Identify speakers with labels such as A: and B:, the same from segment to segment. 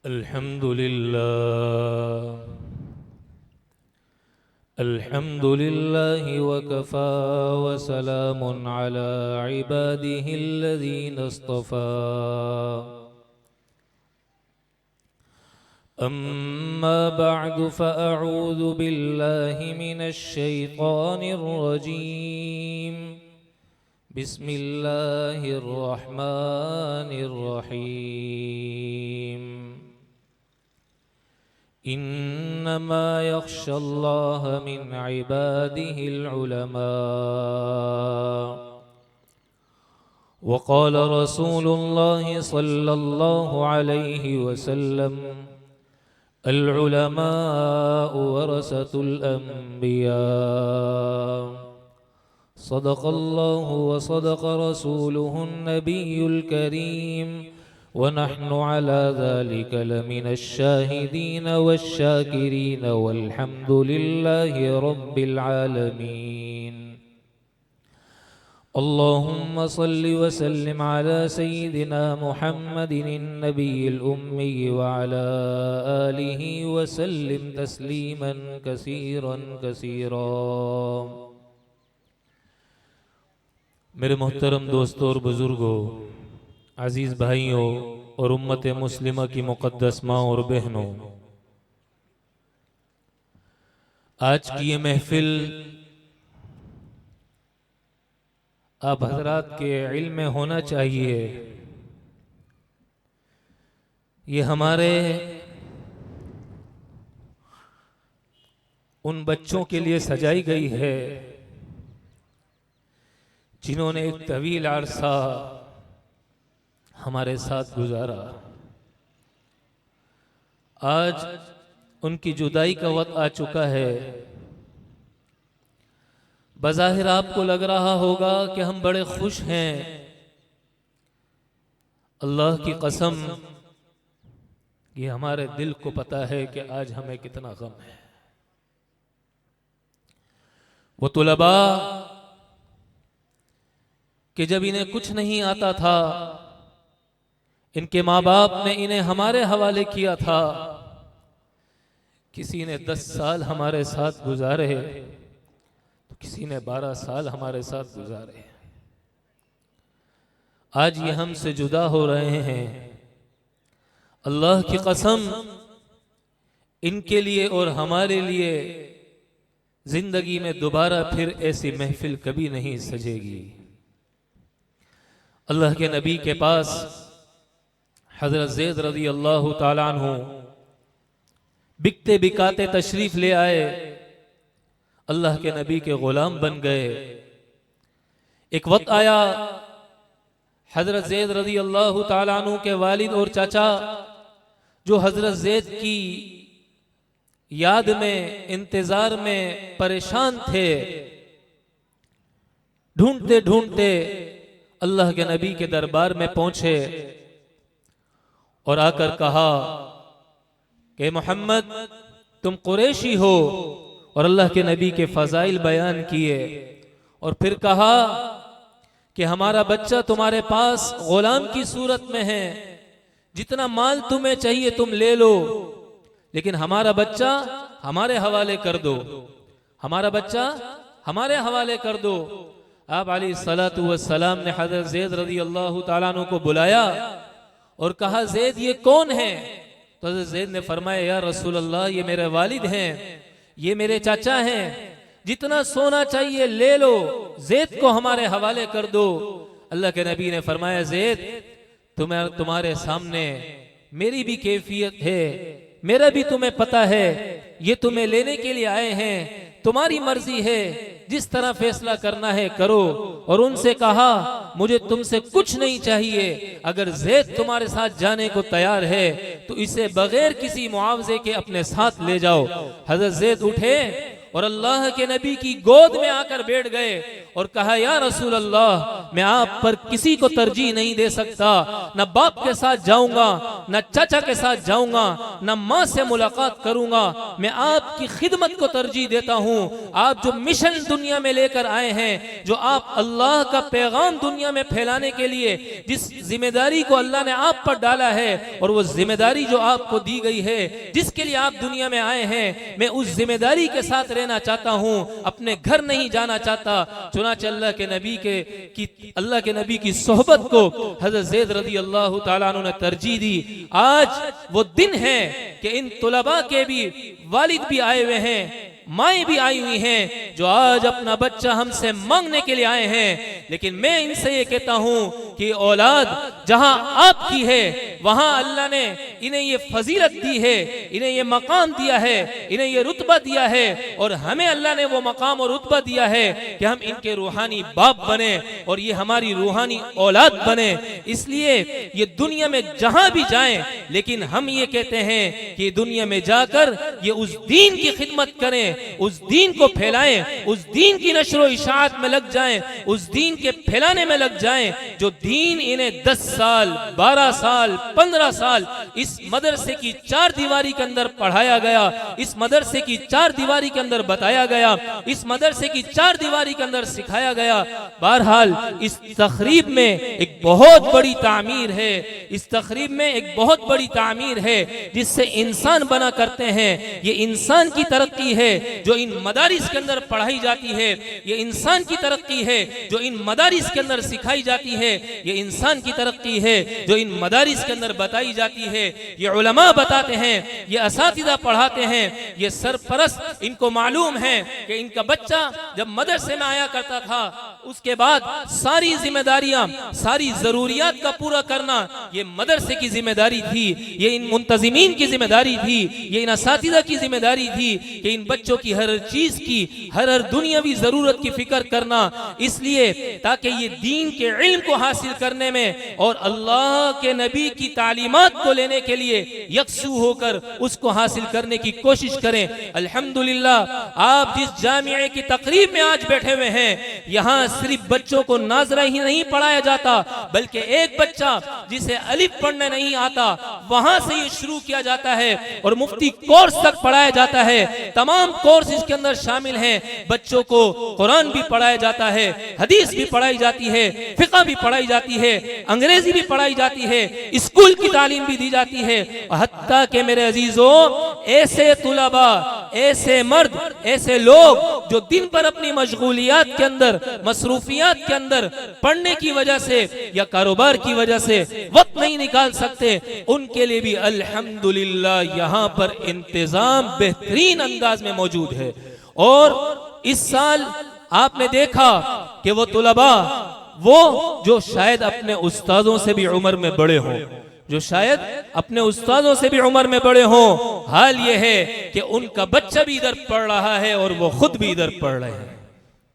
A: अल्हम्दुलिल्लाह वकफ़ा वसलामुन अला इबादिहिल्लज़ीना इस्तफ़ा अम्मा बअदु फ़अऊज़ु बिल्लाहि मिनश शैतानिर रजीम बिस्मिल्लाहिर रहमानिर रहीम इन्नमा यख्शल्लाह मिन इबादिहिल उलमा वक़ाल रसूलुल्लाहि सल्लल्लाहु अलैहि वसल्लम अल उलमाउ वरसतुल अंबिया सदक़ल्लाहु व सदक़ रसूलुहुन नबियुल करीम वनहनु अला ज़ालिक लमिनश शाहिदीन वश्शाकिरीन वल्हम्दुलिल्लाहि रब्बिल आलमीन। अल्लाहुम्म सल्लि व सल्लिम अला सय्यिदिना मुहम्मदिन नबिय्यिल उम्मी व अला आलिहि व सल्लिम तस्लीमन कसीरन कसीरा। मेरे मोहतरम दोस्तों और बुजुर्गों, अजीज भाइयों और उम्मत मुस्लिमा की मुक़द्दस माँ और बहनों, आज की ये महफिल आप हजरात के इल्म में होना चाहिए। ये हमारे उन बच्चों के लिए सजाई गई है जिन्होंने एक तवील अरसा हमारे साथ गुजारा। आज उनकी जुदाई का वक्त आ चुका है। बज़ाहिर आपको लग रहा होगा कि हम बड़े खुश हैं। अल्लाह की कसम, ये हमारे दिल को पता है कि आज हमें कितना गम है। वो तुलबा कि जब इन्हें कुछ नहीं आता था, इनके माँ बाप ने इन्हें हमारे हवाले किया था। किसी ने 10 साल हमारे साथ गुजारे तो किसी ने 12 साल हमारे साथ गुजारे। आज ये हमसे जुदा हो रहे हैं। अल्लाह की कसम, इनके लिए और हमारे लिए जिंदगी में दोबारा फिर ऐसी महफिल कभी नहीं सजेगी। अल्लाह के नबी के पास हजरत ज़ैद रज़ी अल्लाह ताला अन्हु बिकते बिकाते तशरीफ ले आए। अल्लाह के नबी के गुलाम बन गए। एक वक्त आया, हजरत ज़ैद रज़ी अल्लाह ताला अन्हु के वालिद और चाचा जो हजरत ज़ैद की याद में, इंतजार में परेशान थे, ढूंढते ढूंढते अल्लाह के नबी के दरबार में पहुंचे और आकर कहा कि मोहम्मद, तुम कुरैशी हो, और अल्लाह के नबी के फजाइल बयान किए। और फिर कहा कि हमारा बच्चा तुम्हारे पास गुलाम की सूरत में है, जितना माल तुम्हें चाहिए तुम ले लो, लेकिन हमारा बच्चा हमारे हवाले कर दो, हमारा बच्चा हमारे हवाले कर दो। आप अलैहिस्सलातु वस्सलाम ने हज़रत ज़ैद रज़ी अल्लाह ताला अन्हु को बुलाया और कहा, ज़ैद ये कौन है? तो हज़रत ज़ैद ने फरमाया, या रसूल अल्लाह, ये मेरे वालिद हैं, ये मेरे चाचा हैं, जितना सोना चाहिए ले लो, ज़ैद को हमारे हवाले कर दो। अल्लाह के नबी ने फरमाया, ज़ैद, तुम्हारे सामने मेरी भी कैफियत है, मेरा भी तुम्हें पता है, ये तुम्हें लेने के लिए आए हैं, तुम्हारी मर्जी है, जिस तरह फैसला करना है करो। और उनसे कहा, मुझे तुमसे कुछ नहीं चाहिए, अगर ज़ैद तुम्हारे साथ जाने को तैयार है तो इसे बगैर किसी मुआवजे के अपने साथ ले जाओ। हज़रत ज़ैद उठे और अल्लाह के नबी की गोद में आकर बैठ गए और कहा, या रसूल अल्लाह, मैं आप पर किसी को तरजीह नहीं दे सकता, न बाप के साथ जाऊंगा, न चाचा के साथ जाऊंगा, न माँ से मुलाकात करूंगा, मैं आपकी खिदमत को तरजीह देता हूं। आप जो मिशन दुनिया में लेकर आए हैं, जो आप अल्लाह का पैगाम दुनिया में फैलाने के लिए जिस जिम्मेदारी को अल्लाह ने आप पर डाला है, और वो जिम्मेदारी जो आपको दी गई है, जिसके लिए आप दुनिया में आए हैं, मैं उस जिम्मेदारी के साथ रहना चाहता हूं, अपने घर नहीं जाना चाहता। चुनांचे अल्लाह के नबी की सोहबत को हज़रत ज़ैद रज़ी अल्लाह ताला अन्हु ने तरजीह दी। आज वो दिन है कि इन तुलबा के भी वालिद भी आए हुए हैं, माएँ भी आई हुई हैं, जो आज अपना बच्चा हमसे मांगने के लिए आए हैं। लेकिन मैं इनसे ये कहता हूं कि औलाद जहां आपकी है, वहां अल्लाह ने इन्हें ये फजीलत दी है, इन्हें ये मकाम दिया है, इन्हें ये रुतबा दिया है, और हमें अल्लाह ने वो मकाम और रुतबा दिया है कि हम इनके रूहानी बाप बने और ये हमारी रूहानी औलाद बने। इसलिए ये दुनिया में जहां भी जाएं, लेकिन हम ये कहते हैं कि दुनिया में जाकर ये उस दीन की खिदमत करें, उस दीन को फैलाएं, उस दीन की नशर व इशाअत में लग जाएं, उस दीन के फैलाने में लग जाएं, जो दीन इन्हें 10 साल 12 साल 15 साल इस मदरसे की 4 दीवारी के अंदर पढ़ाया गया, इस मदरसे की 4 दीवारी के अंदर बताया गया, इस मदरसे की 4 दीवारी के अंदर सिखाया गया। बहरहाल इस तकरीब में एक बहुत बड़ी तामीर है, इस तकरीब में एक बहुत बड़ी तामीर है, जिससे इंसान बना करते हैं। ये इंसान की तरक्की है जो इन मदारिस के अंदर पढ़ाई जाती है, ये इंसान की तरक्की है जो इन मदारिस के अंदर सिखाई जाती है, ये इंसान की तरक्की है जो इन मदारिस के अंदर बताई जाती है। ये उलमा बताते हैं, ये असातिज़ा पढ़ाते हैं, ये सरपरस्त इनको मालूम है कि इनका बच्चा जब मदरसे में आया करता था, उसके बाद सारी जिम्मेदारियां, सारी जरूरियात का पूरा करना ये मदरसे की जिम्मेदारी थी, ये इन मुंतजिमीन की जिम्मेदारी थी, ये इन असातिज़ा की जिम्मेदारी थी कि इन बच्चों की हर चीज की, हर दुनियावी जरूरत की फिक्र करना, इसलिए ताकि ये दीन के इल्म को हासिल करने में और अल्लाह के नबी की तालीमात को लेने के लिए यकसू होकर उसको हासिल करने की कोशिश करें। अल्हम्दुलिल्लाह आप जिस जामिया की तकरीब में आज बैठे हुए हैं, यहाँ सिर्फ बच्चों को नाजरा ही नहीं पढ़ाया जाता, बल्कि एक बच्चा जिसे अलिफ पढ़ने नहीं आता वहां से ये शुरू किया जाता है और मुफ्ती कोर्स तक पढ़ाया जाता है। तमाम कोर्स इसके अंदर शामिल हैं। बच्चों को कुरान भी पढ़ाया जाता है, हदीस भी पढ़ाई जाती है, फिक़ह भी पढ़ाई जाती है, अंग्रेजी भी पढ़ाई जाती है, स्कूल की तालीम भी दी जाती है। हत्ता के मेरे अजीजों, ऐसे तुलबा, ऐसे मर्द, ऐसे लोग जो दिन पर अपनी मशगूलियात के अंदर, मसरूफियात के अंदर पढ़ने की वजह से या कारोबार की वजह से वक्त नहीं निकाल सकते, उनके लिए भी अल्हम्दुलिल्लाह यहाँ पर इंतजाम बेहतरीन अंदाज में मौजूद है। और इस साल आपने देखा कि वो तुलबा, वो जो शायद अपने उस्तादों से भी उम्र में बड़े हों, जो शायद अपने उस्तादों से भी उम्र में बड़े हों, हाल ये है कि उनका बच्चा भी इधर पढ़ रहा है और वो खुद भी इधर पढ़ रहे हैं।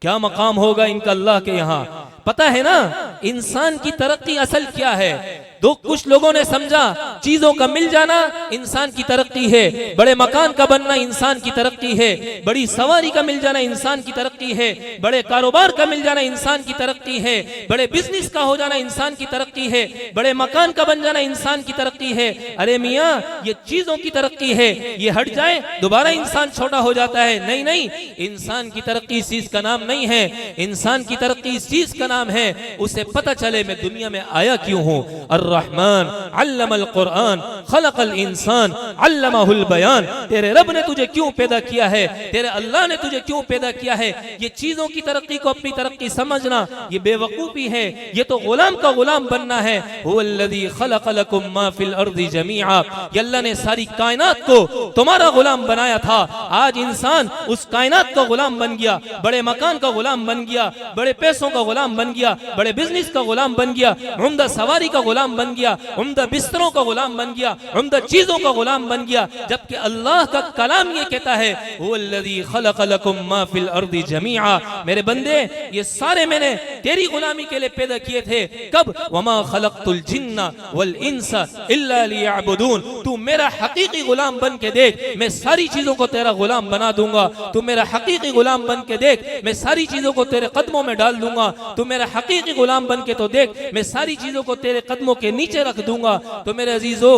A: क्या मकाम होगा इनका अल्लाह के यहाँ। पता है ना इंसान की तरक्की असल क्या है? तो कुछ लोगों ने समझा चीजों का मिल जाना इंसान की तरक्की है, बड़े मकान का बनना इंसान की तरक्की है, बड़ी सवारी का मिल जाना इंसान की तरक्की है, बड़े कारोबार का मिल जाना इंसान की तरक्की है, बड़े बिजनेस का हो जाना इंसान की तरक्की है, बड़े मकान का बन जाना इंसान की तरक्की है। अरे मियाँ, ये चीजों की तरक्की है, ये हट जाए दोबारा इंसान छोटा हो जाता है। नहीं नहीं, इंसान की तरक्की इस चीज का नाम नहीं है। इंसान की तरक्की इस चीज का नाम है, उसे पता चले मैं दुनिया में आया क्यों हूँ। रहमान अल्लमल कुरान खलकल इंसान अल्लमहुल बयान। तेरे रब ने तुझे क्यों पैदा किया है, तेरे अल्लाह ने तुझे क्यों पैदा किया है। ये चीजों की तरक्की को अपनी तरक्की समझना ये बेवकूफी है, ये तो गुलाम का गुलाम बनना है। हुवल्लज़ी खलक़ लकुम मा फिल अर्ज़ि जमीआ, अल्लाह ने सारी कायनात को तुम्हारा गुलाम बनाया था। आज इंसान उस कायनात का गुलाम बन गया, बड़े मकान का गुलाम बन गया, बड़े पैसों का गुलाम बन गया, बड़े बिजनेस का गुलाम बन गया, उम्दा सवारी का गुलाम बन गया, उम्दा बिस्तरों का गुलाम बन गया, उम्दा चीजों का गुलाम बन गया। जबकि अल्लाह का कलाम ये कहता है हुवल्लज़ी खलक़ लकुम मा फिल अर्ज़ि जमीआ, मेरे बंदे ये सारे मैंने तेरी गुलामी के लिए पैदा किए थे। कब? वमा खलक़तुल जिन्ना वल इंसा इल्ला लियअबुदून। तू मेरा हकीकी गुलाम बन के देख, मैं सारी चीजों को तेरा गुलाम बना दूंगा। तू मेरा हकीकी गुलाम बन के देख, मैं सारी चीजों को तेरे कदमों में डाल दूंगा। तू मेरा हकीकी गुलाम बन के तो देख, मैं सारी चीजों को तेरे कदमों के नीचे रख दूंगा। तो मेरे अजीजों,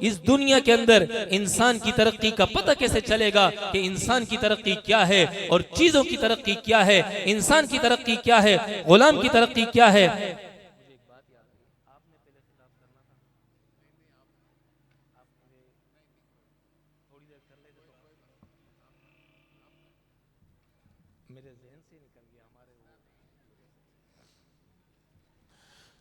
A: इस दुनिया के अंदर इंसान की तरक्की का पता कैसे चलेगा कि इंसान की तरक्की क्या है और चीजों की तरक्की क्या है, इंसान की तरक्की क्या है, गुलाम की तरक्की क्या है।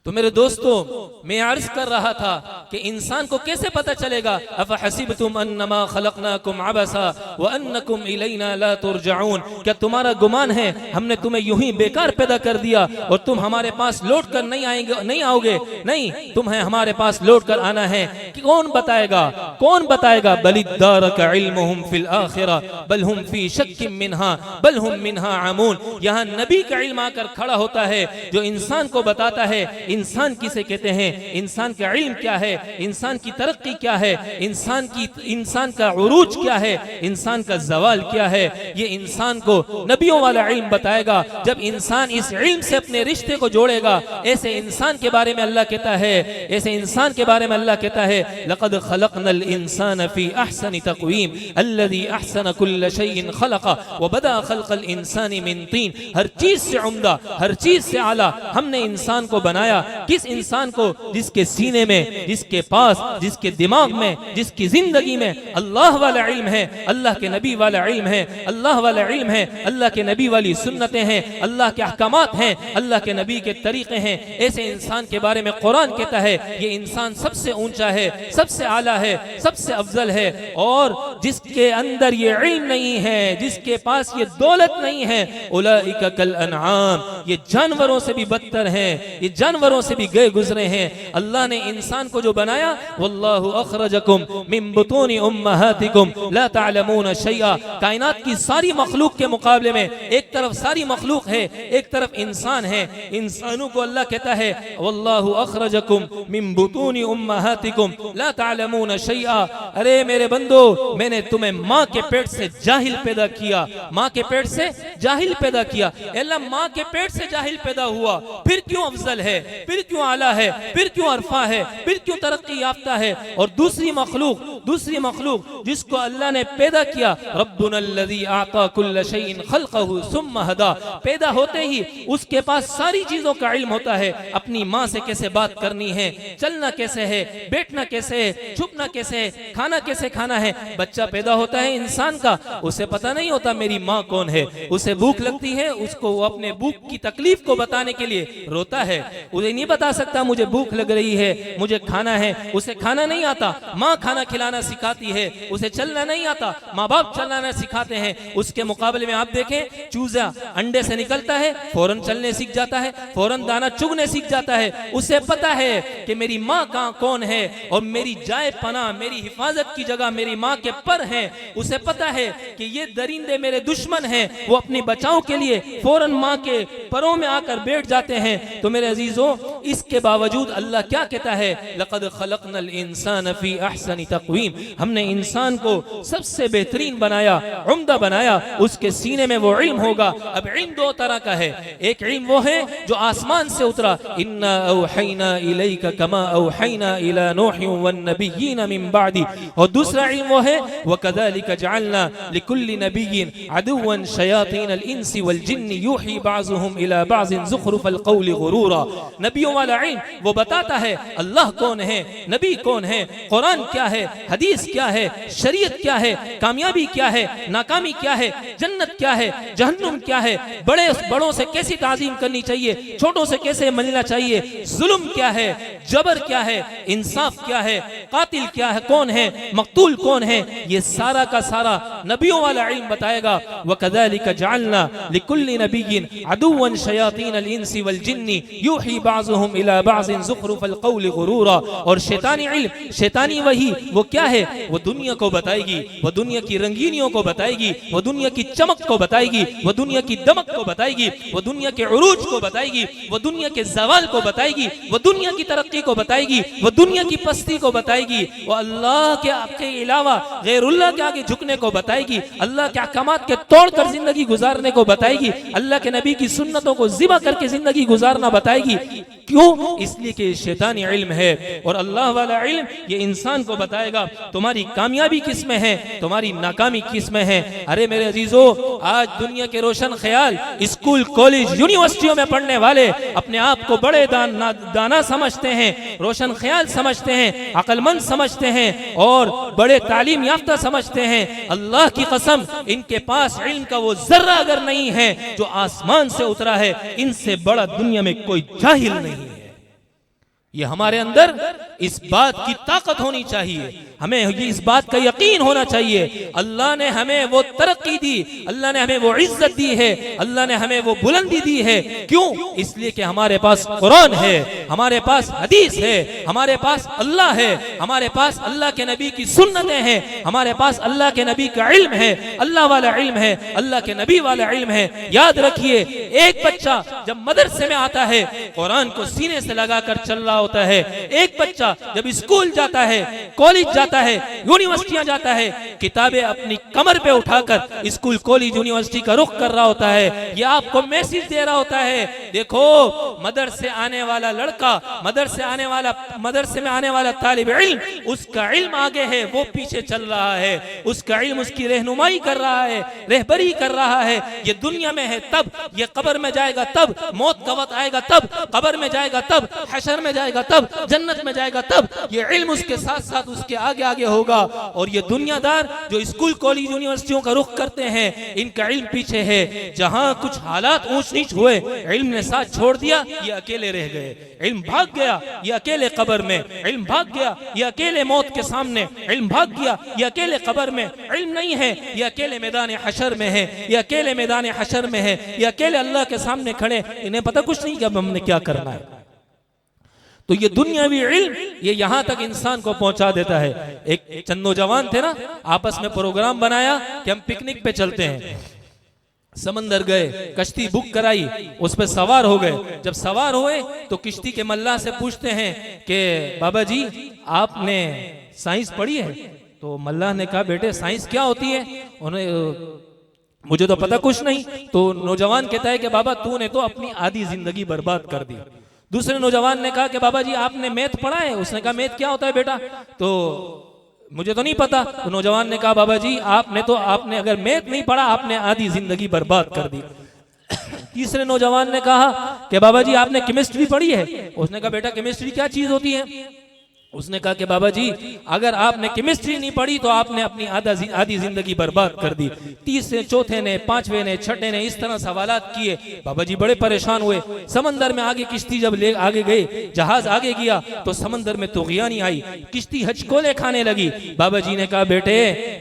A: तो मेरे दोस्तों, मैं अर्ज कर रहा था कि इंसान को कैसे पता चलेगा, अफहसिबतुम अन्नमा खलकनाकुम अबसा व अन्नकुम इलैना ला तुरजाऊन, क्या तुम्हारा गुमान है हमने तुम्हें यूं ही बेकार पैदा कर दिया और तुम हमारे पास लौट कर नहीं आओगे? नहीं, तुम्हें हमारे पास लौट कर आना है। कौन बताएगा? कौन बताएगा? बलिद्दारक इल्मुहुम फिल आखिरा बल हुम फी शक्किम मिन्हा बल हुम मिन्हा अमून। यहाँ नबी का इल्म आकर खड़ा होता है जो इंसान को बताता है इंसान किसे कहते हैं, इंसान का इल्म क्या है, इंसान की तरक्की क्या है, इंसान का उरूज क्या है, इंसान का जवाल क्या है। ये इंसान को नबियों वाला इल्म बताएगा। जब इंसान इस इल्म से अपने रिश्ते को जोड़ेगा, ऐसे इंसान के बारे में अल्लाह कहता है, ऐसे इंसान के बारे में अल्लाह कहता है, लक़द खलक़नल इंसान फी अहसनि तक़वीम अल्लज़ी अहसन कुल्ल शैइन खलक़ा व बदा खल्क़ल इंसानी मिन तीन। हर चीज से उम्दा, हर चीज से आला हमने इंसान को बनाया। किस इंसान को? जिसके सीने में, जिसके पास, जिसके दिमाग में, जिसकी जिंदगी में अल्लाह वाला इल्म है, अल्लाह के नबी वाला इल्म है, अल्लाह वाला इल्म है, अल्लाह के नबी वाली सुन्नतें हैं, अल्लाह के अहकामात हैं, अल्लाह के नबी के तरीके हैं। ऐसे इंसान के बारे में कुरान कहता है ये इंसान सबसे ऊंचा है, सबसे आला है, सबसे अफजल है। और जिसके अंदर ये इल्म नहीं है, जिसके पास ये दौलत नहीं है, उलाइका कल अनआम, ये जानवरों से भी बदतर हैं, ये जानवरों से भी गए गुजरे हैं। अल्लाह ने इंसान को जो बनाया, वल्लाहु अखरजकुम मिन बुतूनि उम्महातिकुम ला तअलमून शैआ। कायनात की सारी मखलूक के मुकाबले में एक तरफ सारी मखलूक है, एक तरफ इंसान है। इंसानों को अल्लाह कहता है वल्लाहु अखरजकुम मिन बुतूनि उम्महातिकुम ला तअलमून शैआ। अरे मेरे बंदो, मैंने तुम्हें माँ के पेट से जाहिल पैदा किया, माँ के पेट से जाहिल पैदा किया। अल्लाह माँ के पेट से जाहिल पैदा हुआ, फिर क्यों अफजल है, फिर क्यों आला है, फिर क्यों अरफा है, फिर क्यों तरक्की याफ्ता है। और दूसरी मखलूक जिसको अल्लाह ने पैदा किया, रब्बुनल्लज़ी आता कुल्ल शैइन खल्क़हु सुम्मा हदा, पैदा होते ही उसके पास सारी चीजों का इल्म होता है। अपनी माँ से कैसे बात करनी है, चलना कैसे है, बैठना कैसे है, छुपना कैसे है, खाना कैसे खाना है। बच्चा पैदा होता है इंसान का, उसे पता नहीं होता मेरी माँ कौन है। उसे भूख लगती है, उसको वो अपने भूख की तकलीफ को बताने के लिए रोता है। उसे नहीं बता सकता मुझे भूख लग रही है, मुझे खाना है। उसे खाना नहीं आता, माँ खाना खिलाना सिखाती है। उसे चलना नहीं आता, माँ बाप चलाना सिखाते हैं। उसके मुकाबले में आप देखें, चूजा अंडे से निकलता है, फौरन चलने सीख जाता है, फौरन दाना चुगने सीख जाता है। उसे पता है कि मेरी माँ कहाँ कौन है और मेरी जाए पना, मेरी हिफाजत की जगह मेरी माँ के पर है। उसे पता है कि ये दरिंदे मेरे दुश्मन हैं, वो अपने बचाव के लिए फौरन माँ के परों में आकर बैठ जाते हैं। तो मेरे अजीजों, इसके बावजूद अल्लाह क्या कहता है, लक़द खलक़नल इंसान फी अहसनि तक़वीम, हमने इंसान को सबसे बेहतरीन बनाया, उम्दा बनाया। उसके सीने में वो इल्म होगा। अब इल्म दो तरह का है, एक इल्म वो है जो आसमान से उतरा, इन्ना औहैना इलैका कमा औहैना इला नूह वन नबिय्यीन मिन बादी। और दूसरा इल्म वो है वकज़ालिका जअलना लिकुल्लि नबिय्यिन अदुव्वन शयातीनल इंसी वल जिन्नि यूही बाज़ुहुम इला बाज़िन ज़ुख़रुफ़ल क़ौलि गुरूरा। नबियों वाला इल्म वो बताता है अल्लाह कौन है, नबी कौन है, कुरान क्या है, हदीस क्या है, शरीयत क्या है, कामयाबी क्या है, नाकामी क्या है, जन्नत क्या है, जहन्नुम क्या है, बड़ों से कैसी ताज़ीम करनी चाहिए, छोटों से कैसे मिलना चाहिए, जुल्म क्या है, जबर क्या है, इंसाफ क्या है, कातिल क्या है, कौन है, मकतूल कौन है। ये सारा का सारा नबियों वाला इल्म बताएगा। वकज़ालिका जअलना लिकुल्लि नबिय्यिन अदुव्वन शयातीनल इंसी वल जिन्नि यूही बाज़ुहुम बाज़ुहुम इला बाज़िन ज़ुख़रुफ़ल क़ौलि ग़ुरूरा। और शैतानी इल्म, शैतानी वही, वो क्या है, वो दुनिया को बताएगी, वो दुनिया की रंगीनियों को बताएगी, वो दुनिया की चमक को बताएगी, वो दुनिया की दमक को बताएगी, वो दुनिया के उरूज को बताएगी, वो दुनिया के ज़वाल को बताएगी, वो दुनिया की तरक्की को बताएगी, वो दुनिया की पस्ती को बताएगी, वो अल्लाह के अलावा गैरुल्लाह के आगे झुकने को बताएगी, अल्लाह के अहकामात के तोड़कर जिंदगी गुजारने को बताएगी, अल्लाह के नबी की सुन्नतों को ज़िबा करके जिंदगी गुजारना बताएगी। क्यों? इसलिए कि शैतानी इल्म है। और अल्लाह वाला इल्म ये इंसान को बताएगा तुम्हारी कामयाबी किस में है, तुम्हारी नाकामी किस में है। अरे मेरे अजीजों, आज दुनिया के रोशन ख्याल स्कूल, कॉलेज, यूनिवर्सिटियों में पढ़ने वाले अपने आप को बड़े दाना समझते हैं, रोशन ख्याल समझते हैं, अक्लमंद समझते हैं और बड़े तालीम याफ्ता समझते हैं। अल्लाह की कसम, इनके पास इल्म का वो जर्रा अगर नहीं है जो आसमान से उतरा है, इनसे बड़ा दुनिया में कोई जाहिल नहीं है। ये हमारे अंदर इस बात की ताकत होनी चाहिए, हमें ये इस बात का यकीन होना चाहिए। अल्लाह ने हमें वो तरक्की दी, अल्लाह ने हमें वो इज्जत दी है, अल्लाह ने हमें वो बुलंदी दी है। क्यों? इसलिए कि हमारे पास कुरान है, हमारे पास हदीस है, हमारे पास अल्लाह है, हमारे पास अल्लाह के नबी की सुन्नतें हैं, हमारे पास अल्लाह के नबी का इल्म है, अल्लाह वाला इल्म है, अल्लाह के नबी वाला इल्म है। याद रखिए, एक बच्चा जब मदरसे में आता है कुरान को सीने से लगाकर चल रहा होता है। एक बच्चा जब स्कूल जाता है, कॉलेज जाता है, यूनिवर्सिटियां जाता है, किताबें अपनी कमर पे उठाकर स्कूल, कॉलेज, यूनिवर्सिटी का रुख कर रहा होता है। ये आपको मैसेज दे रहा होता है, देखो मदरसे आने वाला लड़का, मदरसे में आने वाला तालिब इल्म, उसका इल्म आगे है, वो पीछे चल रहा है, उसका इल्म उसकी रहनुमाई कर रहा है, रहबरी कर रहा है। ये दुनिया में है तब, ये कब्र में जाएगा तब, मौत का वक्त आएगा तब, कब्र में जाएगा तब, हशर में जाएगा तब, जन्नत में जाएगा तब। ये इल्म उसके साथ साथ उसके आगे आगे होगा। और ये दुनियादार जो स्कूल, कॉलेज, यूनिवर्सिटियों का रुख करते हैं, इनका इल्म पीछे है। जहां कुछ हालात ऊंच नीच हुए, इल्म ने साथ छोड़ दिया, ये अकेले रह गए। इल्म भाग गया, ये अकेले कब्र में। इल्म भाग गया, ये अकेले मौत के सामने। इल्म भाग गया, ये अकेले कब्र में। इल्म नहीं है, ये अकेले मैदान हशर में है, ये अकेले मैदान हशर में है, ये अकेले अल्लाह के सामने खड़े। इन्हें पता कुछ नहीं कि अब हमने क्या करना है। तो ये दुनियावी इल्म ये यहां तक इंसान को पहुंचा देता है। एक चंद नौजवान थे ना, आपस में प्रोग्राम बनाया कि हम पिकनिक पे चलते हैं। समंदर गए, कश्ती बुक कराई, उस पर सवार हो गए। जब सवार हुए तो किश्ती के मल्लाह से पूछते हैं कि बाबा जी आपने साइंस पढ़ी है? तो मल्लाह ने कहा बेटे साइंस क्या होती है? उन्हें मुझे तो पता कुछ नहीं। तो नौजवान कहता है कि बाबा तूने तो अपनी आधी जिंदगी बर्बाद कर दी। दूसरे नौजवान ने कहा कि बाबा जी आपने मैथ पढ़ा है? उसने कहा मैथ क्या होता है बेटा? तो मुझे तो नहीं पता। तो नौजवान ने कहा बाबा जी आपने अगर मैथ नहीं पढ़ा, आपने आधी जिंदगी बर्बाद कर दी। तीसरे नौजवान ने कहा कि बाबा जी आपने केमिस्ट्री पढ़ी है? उसने कहा बेटा केमिस्ट्री क्या चीज होती है? उसने कहा कि बाबा जी अगर आपने केमिस्ट्री नहीं पढ़ी तो आपने अपनी आधी जिंदगी बर्बाद कर दी। तीसरे, चौथे ने, पांचवें ने, छठे ने इस तरह सवालात किए। बाबा जी बड़े परेशान हुए। समंदर में आगे किश्ती जब ले आगे गए, जहाज आगे गया तो समंदर में तुग़यानी आई, किश्ती हचकोले खाने लगी। बाबा जी ने कहा बेटे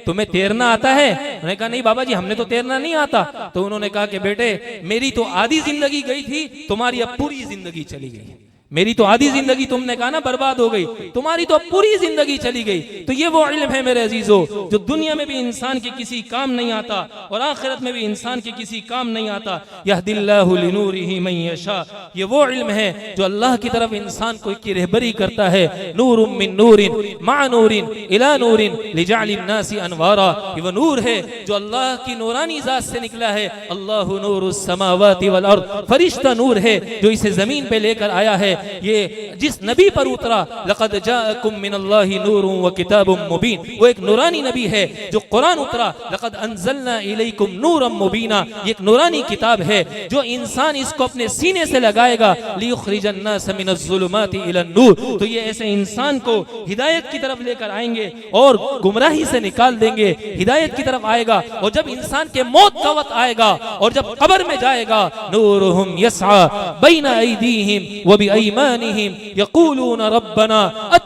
A: तुम्हें तैरना आता है? उन्होंने कहा नहीं बाबा जी हमें तो तैरना नहीं आता। तो उन्होंने कहा कि बेटे मेरी तो आधी जिंदगी गई थी, तुम्हारी अब पूरी जिंदगी चली गई। मेरी तो आधी जिंदगी तुमने कहा ना बर्बाद हो गई, तुम्हारी तो पूरी जिंदगी चली गई। तो ये वो इल्म है मेरे अजीजों जो दुनिया में भी इंसान के किसी काम नहीं आता और आखिरत में भी इंसान के किसी काम नहीं आता। यहदिल्लाहु लिनूरिही मन यशा, ये वो इल्म है जो अल्लाह की तरफ इंसान को की रहबरी करता है। नूरुम मिन नूरिन मा नूरिन इला नूरिन लिजअलिन नासी अनवारा, ये वो नूर है जो अल्लाह की नूरानी जात से निकला है। अल्लाहु नूरुस समावाति वल अर्द, फरिश्ता नूर है जो इसे जमीन पे लेकर आया है। ये जिस नबी पर उतरा, लक़द जाअकुम मिनल्लाहि नूरुन व किताबुम मुबीन, वो एक नूरानी नबी है जो कुरान उतरा। लक़द अंज़लना इलैकुम नूरम मुबीना, ये एक नूरानी किताब है जो इंसान इसको अपने सीने से लगाएगा। लियुख़रिजन नास मिनज़्ज़ुलुमाति इलन नूर, तो ये ऐसे इंसान को हिदायत की तरफ लेकर आएंगे और गुमराही से निकाल देंगे, हिदायत की तरफ आएगा। और जब इंसान के मौत का वक्त आएगा और जब कब्र में जाएगा, नूरुहुम यस्आ बैना अयदीहिम व बिअयमानिहिम यक़ूलून रब्बना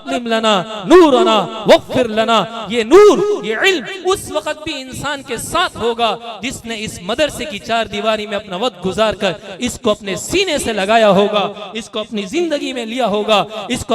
A: अत्मिम लना नूरना वग़फिर लना। ये नूर, ये इल्म उस वक्त भी इंसान के साथ होगा जिसने इस मदरसे की चार दीवारी में अपना वक्त गुजार कर इसको अपने सीने से लगाया होगा, इसको अपनी जिंदगी में लिया होगा, इसको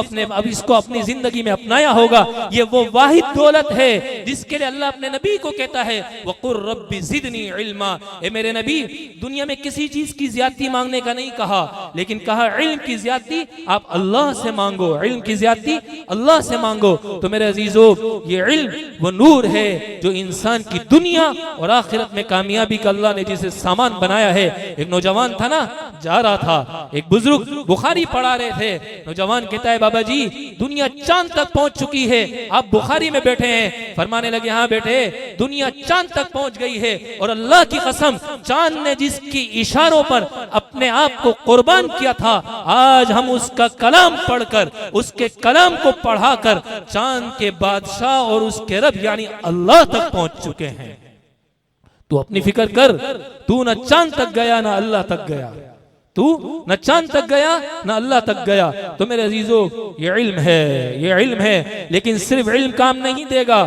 A: अपनी जिंदगी में अपनाया होगा। ये वो वाहिद दौलत है जिसके लिए अल्लाह अपने नबी को कहता है वक़ुर रब्बी ज़िदनी इल्मा। ए मेरे नबी, दुनिया में किसी चीज की ज्यादती मांगने का नहीं कहा, लेकिन कहा इल्म की ज्यादती आप अल्लाह से मांगो, इल्म की ज्यादती अल्लाह से मांगो। तो मेरे अजीजों, ये इल्म वो नूर है जो इंसान की दुनिया और आखिरत में कामयाबी का अल्लाह ने जिसे सामान बनाया है। एक नौजवान था ना, जा रहा था, एक बुजुर्ग बुखारी पढ़ा रहे थे। नौजवान कहता है बाबा जी दुनिया चांद तक पहुंच चुकी है, आप बुखारी में बैठे हैं। फरमाने लगे हाँ बेटे, दुनिया चांद तक पहुंच गई है और अल्लाह की कसम चांद ने जिसकी इशारों पर अपने आप को कुर्बान किया था, आज हम उसका कलाम पढ़कर, उसके कलाम को पढ़ाकर चांद के बादशाह और उसके रब यानी अल्लाह तक पहुंच चुके हैं। तू अपनी फिक्र कर, तू न चांद तक गया ना अल्लाह तक गया, तू न चांद तक गया ना अल्लाह तक गया। तो मेरे अजीजों, ये इल्म है, ये इल्म है, लेकिन सिर्फ इल्म काम नहीं देगा।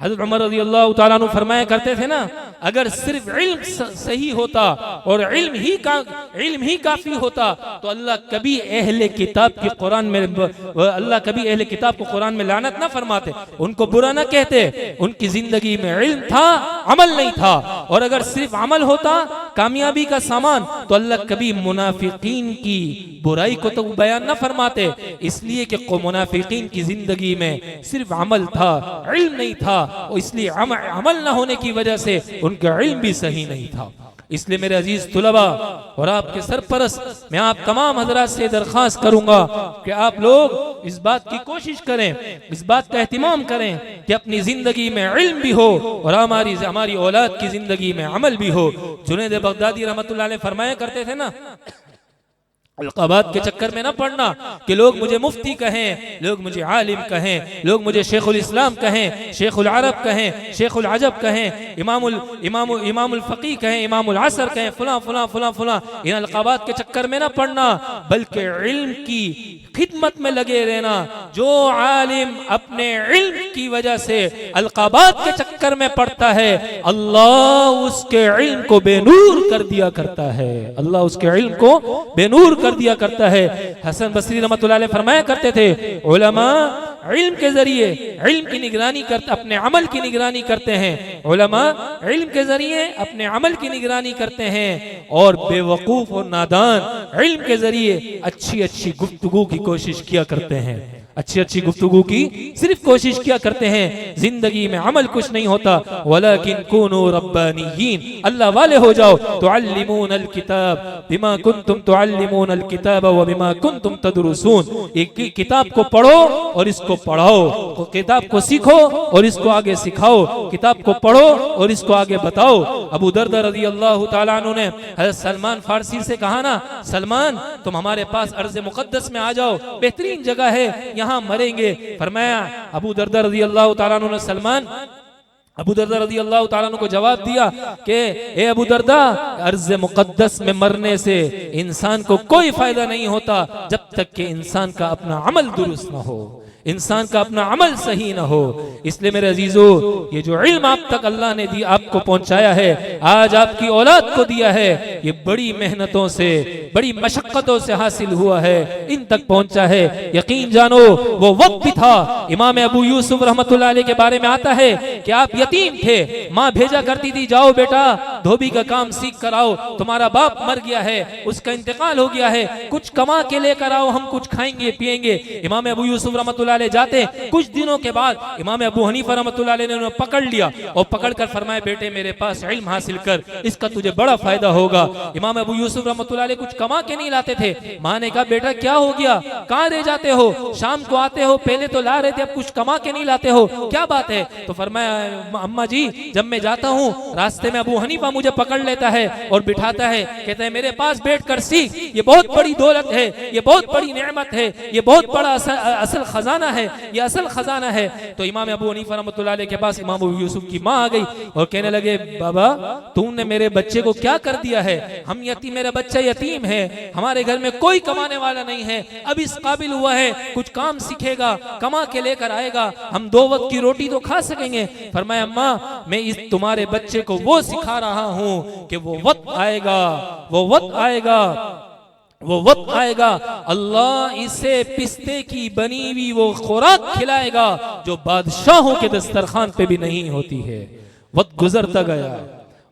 A: हज़रत उमर रज़ी अल्लाह तआला अन्हु फरमाया करते थे ना, अगर सिर्फ इल्म सही होता और इल्म ही काफी होता तो अल्लाह कभी अहले किताब की कुरान में अल्लाह कभी अहले किताब को कुरान में लानत ना फरमाते, उनको बुरा ना कहते। उनकी जिंदगी में इल्म था, अमल नहीं था। और अगर सिर्फ अमल होता कामयाबी का सामान तो अल्लाह कभी मुनाफिकीन की बुराई को तो बयान ना फरमाते। इसलिए कि मुनाफिकीन की जिंदगी में सिर्फ अमल था, इल्म नहीं था, और इसलिए अमल ना होने की वजह से उनका इल्म भी सही नहीं था। इसलिए मेरे अजीज तुलबा और आपके सरपरस्त, मैं आप तमाम हजरात से दरख्वास्त करूंगा कि आप लोग इस बात की कोशिश करें, इस बात का एहतिमाम करें कि अपनी जिंदगी में इल्म भी हो और हमारी औलाद की जिंदगी में अमल भी हो। जुनैद बगदादी रहमतुल्लाह अलैह फरमाया करते थे ना, अलक़ाबात के चक्कर में ना पड़ना कि लोग मुझे मुफ्ती कहें, लोग मुझे आलिम कहें, लोग मुझे शेखुल इस्लाम कहें, शेखुल अरब कहें, शेखुल अजब कहें, इमामुल फ़क़ीह कहें, इमामुल असर कहें, फुला फुला फुला फुला। इन अलक़ाबात के चक्कर में ना पड़ना, बल्कि इल्म की खिदमत में लगे रहना। जो आलिम अपने इल्म की वजह से अलक़ाबात के चक्कर में पड़ता है, अल्लाह उसके इल्म को बेनूर कर दिया करता है, अल्लाह उसके इल्म को बेनूर कर दिया करता है। हसन बसरी रहमतुल्लाह अलैह फरमाया करते थे, उलमा इल्म के जरिए इल्म की निगरानी करते, अपने अमल की निगरानी करते हैं। उलमा इल्म के जरिए अपने अमल की निगरानी करते हैं और बेवकूफ और नादान इल्म के जरिए अच्छी अच्छी गुफ्तगू की कोशिश किया करते हैं, अच्छी अच्छी गुफ्तगू की सिर्फ कोशिश किया करते हैं। जिंदगी में अमल कुछ नहीं होता। वलाकिन कुनू रब्बानियीन, अल्लाह वाले हो जाओ। तुअल्लिमूनल किताब बिमा कुंतुम तुअल्लिमूनल किताब व बिमा कुंतुम तदरुसून। एक किताब को पढ़ो और इसको पढ़ाओ, किताब को सीखो और इसको आगे सिखाओ, किताब को पढ़ो और इसको आगे बताओ। अबू दरदा रज़ी अल्लाह तआला अन्हु ने हज़रत सलमान फारसी से कहा ना, सलमान तुम हमारे पास अर्ज़ मुक़द्दस में आ जाओ, बेहतरीन जगह है, यहाँ मरेंगे। फरमाया अबू दरदा रज़ी अल्लाह तआला अन्हु ने अबू दरदा रज़ी अल्लाह तआला अन्हु को जवाब दिया कि ए अबू दरदा, अर्ज़ मुक़द्दस में मरने से इंसान को कोई फायदा नहीं होता जब तक कि इंसान का अपना अमल दुरुस्त न हो, इंसान का अपना अमल सही ना हो। इसलिए मेरे अजीजों, ये जो इल्म आप तक अल्लाह ने दी, आपको पहुंचाया है, आज आपकी औलाद को दिया है, ये बड़ी मेहनतों से, बड़ी मशक्कतों से हासिल हुआ है, इन तक पहुंचा है। यकीन जानो वो वक्त भी था, इमाम अबू यूसुफ रहमतुल्लाह अलैह के बारे में आता है कि आप यतीम थे, माँ भेजा करती थी जाओ बेटा धोबी का काम सीख कर आओ, तुम्हारा बाप मर गया है, उसका इंतकाल हो गया है, कुछ कमा के लेकर आओ, हम कुछ खाएंगे पिएंगे। इमाम अबू यूसुफ रहमतुल्लाह अलैह जाते, कुछ दिनों के बाद इमाम अबू हनीफा रहमतुल्लाह अलैह ने उन्हें पकड़ लिया और पकड़कर फरमाया बेटे मेरे पास इल्म हासिल कर, इसका तुझे बड़ा फायदा होगा। इमाम अबू यूसुफ रहमतुल्लाह अलैह कुछ कमा के नहीं लाते थे। माँ ने कहा बेटा क्या हो गया, कहाँ रह जाते हो, शाम को आते हो, पहले तो ला रहे थे, अब कुछ कमा के नहीं लाते हो, क्या बात है? तो फरमाया अम्मा जी जब मैं जाता हूँ रास्ते में अबू हनीफा मुझे पकड़ लेता है और बिठाता है, कहता है मेरे पास बैठ कर सीख, ये बहुत बड़ी दौलत है, ये बहुत बड़ी नेमत है, ये बहुत बड़ा असल खजाना है, ये असल खजाना है। तो इमाम अबू हनीफा रहमतुल्लाह अलैह के पास इमाम अबू यूसुफ की माँ आ गई और कहने लगे बाबा तुमने मेरे बच्चे को क्या कर दिया है, हम यतीम, मेरा बच्चा यतीम है, हमारे घर में कोई कमाने वाला नहीं है, अब इस काबिल हुआ है, कुछ काम सीखेगा, कमा के लेकर आएगा, हम 2 वक्त की रोटी तो खा सकेंगे। फरमाया अम्मा मैं इस तुम्हारे बच्चे को वो सिखा रहा हूं कि वो वक्त आएगा, वो वक्त आएगा, वो वक्त आएगा अल्लाह इसे पिस्ते की बनी हुई वो खुराक खिलाएगा जो बादशाहों के दस्तरखान पे भी नहीं होती है। वक्त गुजरता गया,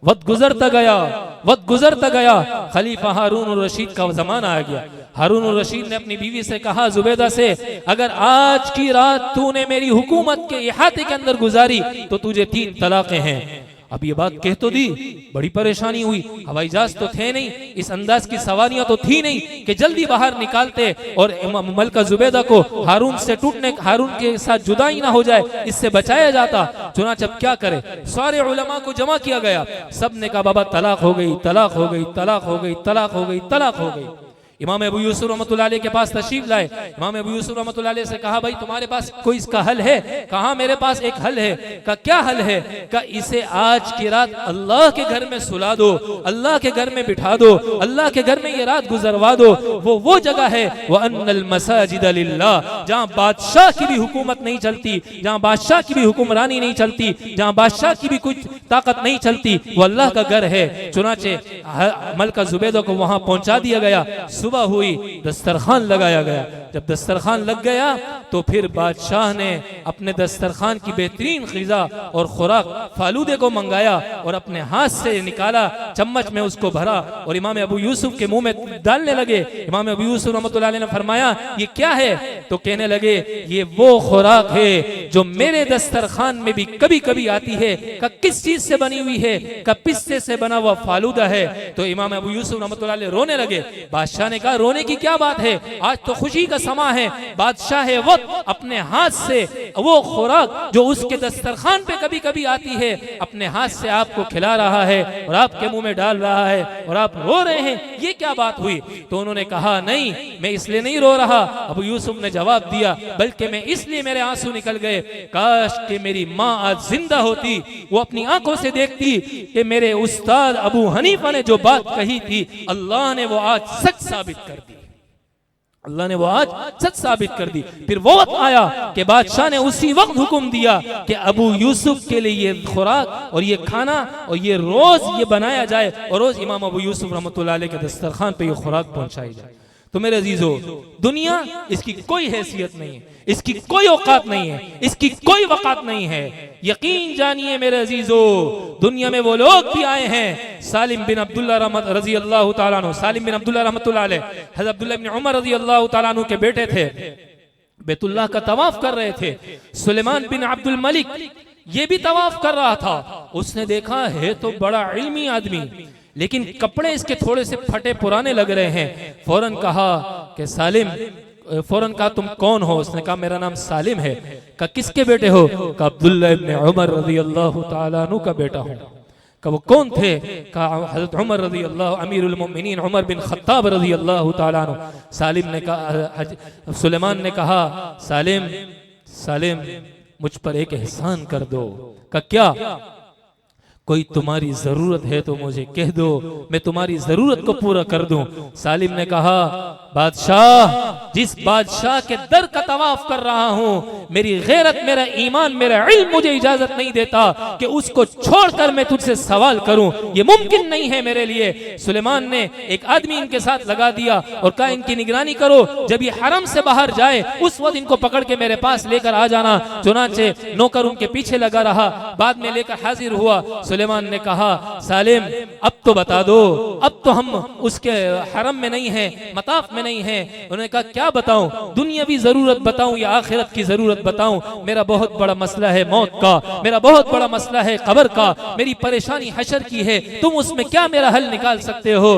A: वक्त गुजरता गया, वक्त गुजरता गया। खलीफा हारून रशीद का जमाना आ गया। हारून रशीद ने अपनी बीवी से कहा, जुबैदा से, अगर आज की रात तूने मेरी हुकूमत के इहाते के अंदर गुजारी तो तुझे 3 तलाकें हैं। अब ये बात कह तो दी, बड़ी परेशानी हुई। हवाई जहाज तो थे नहीं, इस अंदाज की सवारियां तो थी नहीं कि जल्दी बाहर निकालते और मलका जुबैदा को हारून के साथ जुदाई ना हो जाए, इससे बचाया जाता। चुनांचे अब क्या करे, सारे उलमा को जमा किया गया। सब ने कहा बाबा तलाक हो गई, तलाक हो गई, तलाक हो गई, तलाक हो गई, तलाक हो गई। इमाम अबू यूसुफ रहमतुल्लाह अलैह के पास तशरीफ लाए। इमाम अबू यूसुफ रहमतुल्लाह अलैह से कहा, भाई तुम्हारे पास कोई इसका हल है? कहा मेरे पास एक हल है। का क्या हल है? का इसे आज की रात अल्लाह के घर में सुला दो, अल्लाह के घर में बिठा दो, अल्लाह के घर में ये रात गुजरवा दो। वो जगह है व अन्नल मसाजिद लिल्लाह, जहाँ बादशाह की भी हुकूमत नहीं चलती, जहाँ बादशाह की भी हुक्मरानी नहीं चलती, जहाँ बादशाह की भी कुछ ताकत नहीं चलती, वो अल्लाह का घर है। चुनाचे मलका जुबैदा को वहां पहुंचा दिया गया। सुबह हुई, दस्तरखान लगाया गया। जब दस्तरखान लग गया तो फिर बादशाह ने अपने दस्तरखान की बेहतरीन ग़िज़ा और खुराक फालूदे को मंगाया और अपने हाथ से निकाला, चम्मच में उसको भरा और इमाम अबू यूसुफ के मुंह में डालने लगे। इमाम अबू यूसुफ रहमतुल्लाह अलैह ने फरमाया, ये क्या है? तो कहने लगे, ये वो खुराक है जो मेरे दस्तरखान में भी कभी कभी आती है। का किस चीज से बनी हुई है? का पिस्ते से बना हुआ फालूदा है। तो इमाम अबू यूसुफ रहमतुल्लाह अलैह रोने लगे। बादशाह ने कहा, रोने की क्या बात है, आज तो खुशी का समा है। बादशाह है वक्त अपने हाथ से वो खुराक जो उसके दस्तरखान पे कभी कभी आती है अपने हाथ से आपको खिला रहा है और आपके मुंह में डाल रहा है और आप रो रहे हैं, ये क्या बात हुई? तो उन्होंने कहा, नहीं मैं इसलिए नहीं रो रहा। अबू यूसुफ ने जवाब दिया, बल्कि मैं इसलिए मेरे आंसू निकल गए, काश कि मेरी माँ आज जिंदा होती, वो अपनी आंखों से देखती कि मेरे उस्ताद अबू हनीफा ने जो बात कही थी अल्लाह ने वो आज सच साबित कर दी, अल्लाह ने वो आज सच साबित कर दी। फिर वो वक्त आया कि बादशाह ने उसी वक्त हुक्म दिया कि अबू यूसुफ के लिए ये खुराक और ये खाना और ये रोज ये बनाया जाए और रोज इमाम अबू यूसुफ रहमतुल्लाह अलैह के दस्तरखान पे ये खुराक पहुंचाई जाए। तो मेरे अजीजों, दुनिया इसकी कोई हैसियत नहीं है, इसकी कोई औकात नहीं है, इसकी कोई वकात नहीं है। यकीन जानिए मेरे अजीजों, दुनिया में वो लोग भी आए हैं। सालिम बिन अब्दुल्लाह रज़ी अल्लाह तआला अन्हु, सालिम बिन अब्दुल्लाह रहमतुल्लाह अलैह हज़रत अब्दुल्लाह इब्न उमर रज़ी अल्लाह तआला अन्हु के बेटे थे। बैतुल्लाह का तवाफ कर रहे थे। सुलेमान बिन अब्दुल मलिक ये भी तवाफ कर रहा था। उसने देखा है तो बड़ा इल्मी आदमी, लेकिन कपड़े इसके थोड़े से फटे पुराने लग रहे हैं। फौरन कहा कि सालिम, फौरन कहा तुम कौन हो? उसने कहा मेरा नाम सालिम है। कहा किसके बेटे हो? कहा अब्दुल्लाह इब्न उमर रज़ियल्लाहु ताला अन्हु का बेटा हूं। कहा वो कौन थे? कहा हज़रत उमर रज़ियल्लाहु, अमीरुल मोमिनीन उमर बिन खत्ताब रज़ियल्लाहु ताला अन्हु। सालिम ने कहा, सुलेमान ने कहा, सालिम सालिम मुझ पर एक एहसान कर दो। कहा क्या? कोई तुम्हारी जरूरत है तो मुझे कह दो, मैं तुम्हारी जरूरत को पूरा कर दूं। सालिम ने कहा, बादशाह, जिस बादशाह के दर का तवाफ कर रहा हूं, मेरी गैरत, मेरा ईमान, मेरा इल्म मुझे इजाजत नहीं देता कि उसको छोड़कर मैं तुझसे सवाल करूं, ये मुमकिन नहीं है मेरे लिए। सुलेमान ने एक आदमी इनके साथ लगा दिया और कहा इनकी निगरानी करो, जब ये हरम से बाहर जाए उस वक्त इनको पकड़ के मेरे पास लेकर आ जाना। चुनांचे नौकर उनके पीछे लगा रहा, बाद में लेकर हाजिर हुआ। सुलेमान ने कहा, सालिम अब तो बता दो, अब तो हम उसके हरम में नहीं है, मताफ में नहीं है। उन्होंने कहा क्या बताऊं, दुनियावी जरूरत बताऊं या आखिरत की जरूरत बताऊं? मेरा बहुत बड़ा मसला है मौत का, मेरा बहुत बड़ा मसला है कब्र का, मेरी परेशानी हशर की है, तुम उसमें क्या मेरा हल निकाल सकते हो?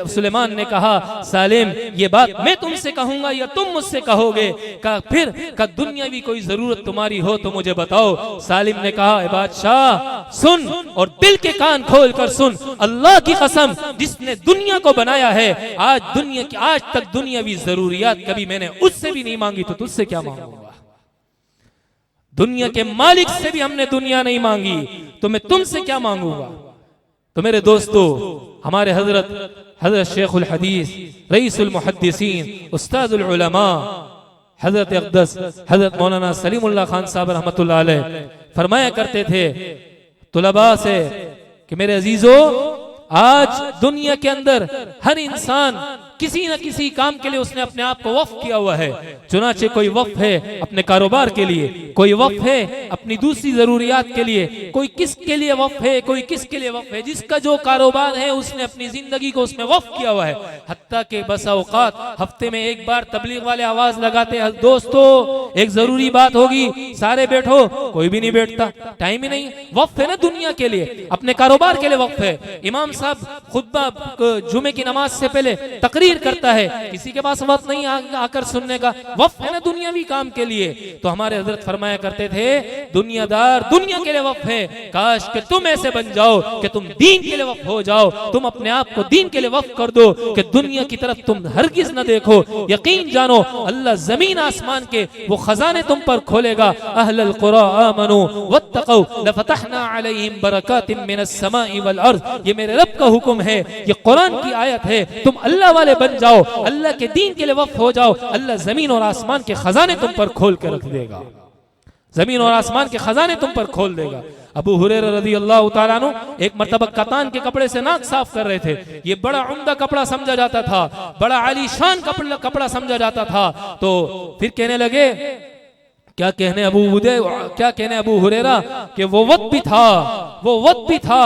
A: सुलेमान ने कहा, सालिम ये बात मैं तुमसे कहूंगा या तुम मुझसे कहोगे? कहा फिर का दुनियावी कोई जरूरत तुम्हारी हो तो मुझे बताओ। सालिम ने कहा, बादशाह सुन और दिल के कान खोल कर सुन, अल्लाह की कसम जिसने दुनिया को बनाया है, आज तक दुनियावी जरूरियात कभी मैंने उससे भी नहीं मांगी, तो तुझसे क्या मांगूंगा? दुनिया के मालिक से भी हमने दुनिया नहीं मांगी, तो मैं तुमसे क्या मांगूंगा? तो मेरे दोस्तों, हमारे हजरत शेखुल हदीस, रईसुल मुहद्दिसीन, उस्तादुल उलमा, हजरत अक़दस हजरत मौलाना सलीमुल्लाह खान साहब रहमतुल्लाह अलैह फरमाया करते थे तुलबा से कि मेरे अजीजों, आज दुनिया के अंदर हर इंसान किसी न किसी काम के लिए उसने अपने आप को वक्फ किया हुआ है। चुनाचे कोई वक्फ है अपने कारोबार के लिए, कोई वक्फ है अपनी दूसरी जरूरियात के लिए, कोई किसके लिए वक्फ है, कोई किसके लिए वक्फ है। जिसका जो कारोबार है उसने अपनी जिंदगी को उसमें वक्फ किया हुआ है। हत्ता के बसा औकात हफ्ते में एक बार तबलीग वाले आवाज लगाते हैं, दोस्तों एक जरूरी बात होगी, सारे बैठो, कोई भी नहीं बैठता, टाइम ही नहीं। वक्फ है ना दुनिया के लिए, अपने कारोबार के लिए वक्फ है। इमाम साहब खुतबा जुमे की नमाज से पहले तकरीर करता है, किसी के पास वक्त नहीं आकर सुनने का, वक्फ है ना दुनियावी काम के लिए। तो हमारे हजरत फरमाया करते थे, दुनियादार दुनिया के लिए वक्फ है, काश कि तुम ऐसे बन जाओ कि तुम दीन के लिए वक्फ हो जाओ, तुम अपने आप को दीन के लिए वक्फ कर दो कि दुनिया की तरफ तुम हरगिज न देखो। यकीन जानो अल्लाह जमीन आसमान के वो खजाने तुम पर खोलेगा। अहलल कुरा आमनू वत्तक़ौ लफतहना अलैहिम बरकातिम मिनस समाई वल अर्ज़, ये मेरे रब का हुक्म है, ये कुरान की आयत है। तुम अल्लाह वाले बन जाओ, अल्लाह के दीन के लिए वक्फ हो जाओ, अल्लाह जमीन और आसमान के खजाने तुम पर खोल के रख देगा, जमीन और आसमान के खजाने तुम पर खोल देगा। अबू हुरैरा रज़ियल्लाहु ताला अन्हु एक मर्तबा कतान के कपड़े से नाक साफ कर रहे थे। ये बड़ा उम्दा कपड़ा समझा जाता था, बड़ा आलीशान कपड़ा समझा जाता था। तो फिर कहने लगे, क्या कहने अबू हुरैरा कि वो वक्त भी था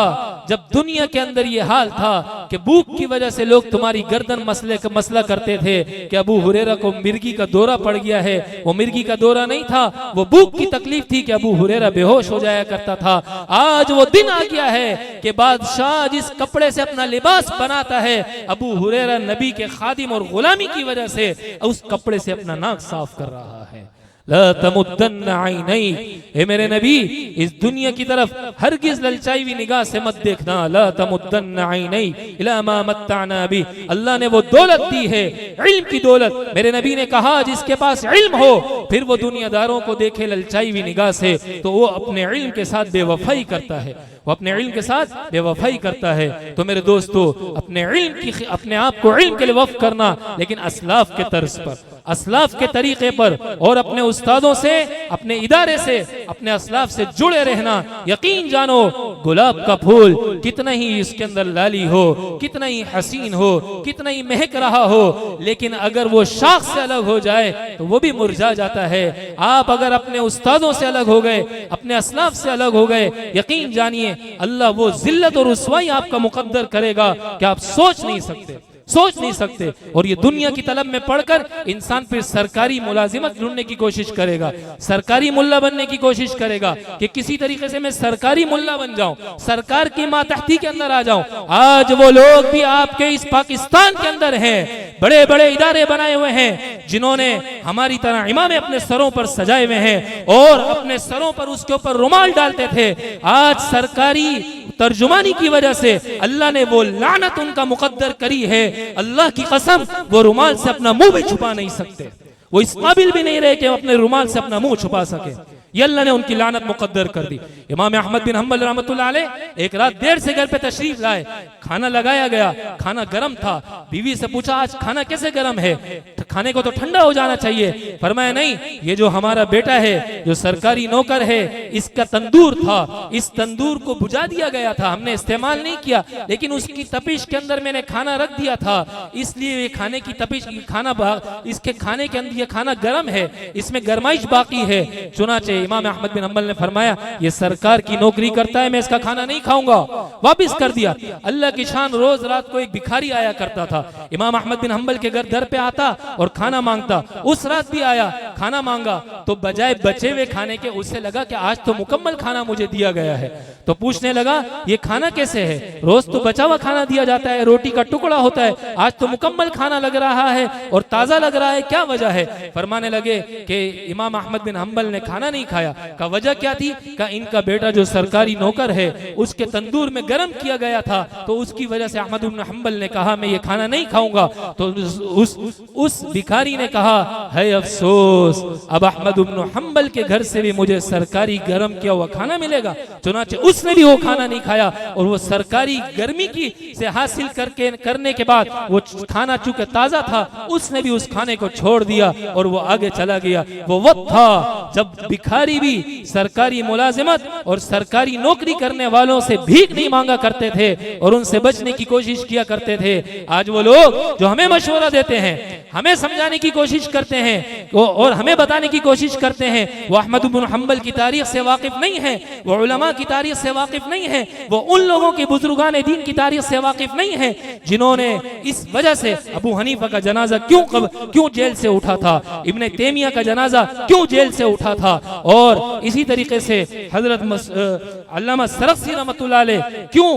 A: जब दुनिया के अंदर ये हाल था कि भूख की वजह से लोग तुम्हारी गर्दन मसला करते थे कि अबू हुरैरा को मिर्गी का दौरा पड़ गया है। वो मिर्गी का दौरा नहीं था, वो भूख की तकलीफ थी कि अबू हुरैरा बेहोश हो जाया करता था। आज वो दिन आ गया है कि बादशाह जिस कपड़े से अपना लिबास बनाता है, अबू हुरैरा नबी के खादिम और गुलामी की वजह से उस कपड़े से अपना नाक साफ कर रहा है। ला तमुद्दन्ना ऐनैक, ए मेरे नबी इस दुनिया की तरफ हरगिज ललचाई हुई निगाह से मत देखना। ला तमुद्दन्ना ऐनैक इला मा मत्ताना बि, अल्लाह ने वो दौलत दी है, इल्म की दौलत। मेरे नबी ने कहा जिसके पास इल्म हो फिर वो दुनियादारों को देखे ललचाई हुई निगाह से, तो वो अपने इल्म के साथ बेवफाई करता है, वो अपने इल्म के साथ बेवफाई करता है। तो मेरे दोस्तों, अपने आप को इल्म के लिए वक्फ करना, लेकिन असलाफ के तर्ज पर, असलाफ के तरीके पर, और अपने उस्तादों से, अपने इदारे से, अपने असलाफ से जुड़े रहना। यकीन जानो गुलाब का फूल कितना ही इसके अंदर लाली हो, कितना ही हसीन हो, कितना ही महक रहा हो, लेकिन अगर वो शाख से अलग हो जाए तो वो भी मुरझा जाता है। आप अगर अपने उस्तादों से अलग हो गए, अपने असलाफ से अलग हो गए, यकीन जानिए अल्लाह वो जिल्लत और रुसवाई आपका मुकद्दर करेगा कि आप सोच नहीं सकते। और ये दुनिया की तलब में पढ़कर इंसान फिर सरकारी मुलाजिमत ढूंढने की कोशिश करेगा, सरकारी मुल्ला बनने की कोशिश करेगा कि किसी तरीके से मैं सरकारी मुल्ला बन जाऊं, सरकार की मातहती के अंदर आ जाऊं। आज वो लोग भी आपके इस पाकिस्तान के अंदर हैं, बड़े बड़े इदारे बनाए हुए हैं, जिन्होंने हमारी तरह इमाम अपने सरों पर सजाए हुए हैं और अपने सरों पर उसके ऊपर रुमाल डालते थे। आज सरकारी तर्जुमानी की वजह से अल्लाह ने वो लानत उनका मुकद्दर करी है। अल्लाह की कसम वो रुमाल से अपना मुंह भी छुपा नहीं सकते, वो इस काबिल भी नहीं रहे कि अपने रुमाल से अपना मुंह छुपा सके। ये अल्लाह ने उनकी लानत मुकद्दर कर दी। इमाम अहमद बिन हम्बल रहमतुल्लाह अलैह एक रात देर से घर पे तशरीफ लाए, खाना लगाया गया, खाना गर्म था। बीवी से पूछा आज खाना कैसे गर्म है, खाने को तो ठंडा हो जाना चाहिए। फरमाया नहीं, ये जो हमारा बेटा है, जो सरकारी नौकर है, इसका तंदूर था, इस तंदूर को बुझा दिया गया था, हमने इस्तेमाल नहीं किया, लेकिन उसकी तपिश के अंदर मैंने खाना रख दिया था, इसलिए ये खाने की तपिश, इसके खाने के अंदर ये खाना गर्म है, इसमें गरमाइश बाकी है। चुनाचे इमाम अहमद बिन हम्बल ने फरमाया ये सरकार की नौकरी करता है, मैं इसका खाना नहीं खाऊंगा, वापस कर दिया। अल्लाह की शान, रोज रात को एक भिखारी आया करता था, इमाम अहमद बिन हम्बल के घर पे आता और खाना मांगता। उस रात भी आया, खाना मांगा, तो बजाय बचे हुए खाने के उसे लगा कि आज तो मुकम्मल खाना मुझे दिया गया है, तो पूछने लगा ये खाना कैसे है, रोज तो बचा हुआ खाना दिया जाता है, रोटी का टुकड़ा होता है, आज तो मुकम्मल खाना लग रहा है और ताजा लग रहा है, क्या वजह है? फरमाने लगे कि इमाम अहमद बिन हम्बल ने खाना नहीं खाया। का वजह क्या थी? का इनका बेटा जो सरकारी नौकर है उसके तंदूर में गर्म किया गया था, तो उसकी वजह से अहमद बिन हम्बल ने कहा मैं ये खाना नहीं खाऊंगा। तो उस भिखारी ने कहा है अफसोस अफसोस, अब अहमद इब्न हंबल के घर से भी मुझे सरकारी गरम किया हुआ खाना मिलेगा। चुनाचे उसने भी वो खाना नहीं खाया, और वो सरकारी गर्मी की से हासिल करने के बाद वो खाना चूंकि ताजा था, उसने भी उस खाने को छोड़ दिया और वो आगे चला गया। वो वक्त था जब भिखारी भी सरकारी मुलाजिमत और सरकारी नौकरी करने वालों से भीख नहीं मांगा करते थे और उनसे बचने की कोशिश किया करते थे। आज वो लोग जो हमें मशवरा देते हैं, हमें समझाने की कोशिश करते हैं और हमें बताने की कोशिश करते हैं, वो अहमद इब्न हंबल की तारीख से वाकिफ नहीं है, वो उलमा की तारीख से वाकिफ नहीं है, वो उन लोगों की बुजुर्गान दीन की तारीख से वाकिफ नहीं है जिन्होंने इस वजह से अबू हनीफा का जनाजा क्यों जेल से उठा था, इब्ने तैमिया का जनाजा क्यों जेल से उठा था, और इसी तरीके से हजरत अल्लामा सरख्सी रहमतुल्लाह अलैह क्यों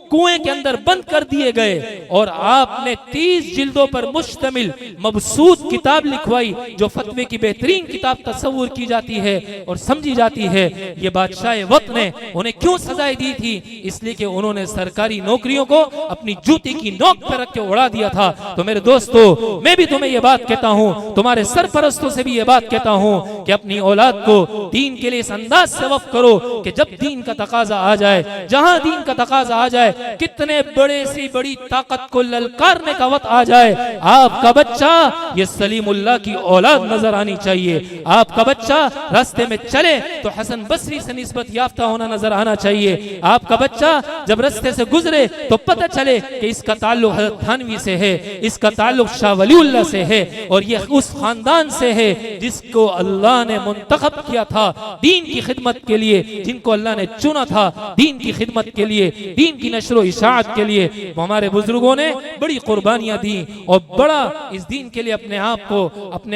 A: कुएं के अंदर बंद कर दिए गए, और आपने 30 जिल्दों पर मुश्तमिल मबसूत किताब लिखवाई जो फतवे की बेहतरीन किताब तस्वुर की जाती है और समझी जाती है। ये बादशाह वक्त ने उन्हें क्यों सजाएं दी थी? इसलिए कि उन्होंने सरकारी नौकरियों को अपनी जूती की नोक पर रख के उड़ा दिया था। तो मेरे दोस्तों, मैं भी तुम्हें ये बात कहता हूँ, तुम्हारे सरपरस्तों से भी ये बात कहता हूँ कि अपनी औलाद को दीन के लिए इस अंदाज से वक्फ करो कि जब दीन का तकाजा आ जाए, जहां दीन का तकाजा आ जाए, कितने बड़े सी बड़ी ताकत को ललकारने का वक्त आ जाए, आपका बच्चा ये सलीमुल्लाह की औलाद नजर आनी चाहिए। आपका बच्चा रास्ते में चले तो हसन बसरी से निस्बत याफ्ता होना नजर आना चाहिए। आपका बच्चा जब रास्ते से गुजरे तो पता चले कि इसका ताल्लुक हज़रत थानवी से है, इसका ताल्लुक शाह वलीउल्लाह से है, और ये उस खानदान से है जिसको अल्लाह ने मुंतखब किया था दीन की खिदमत के लिए, जिनको अल्लाह ने चुना था दीन की खिदमत के लिए, दीन की नशर इशाअत के लिए। हमारे बुजुर्गों ने बड़ी कुर्बानियां दी और बड़ा इस दीन के लिए अपने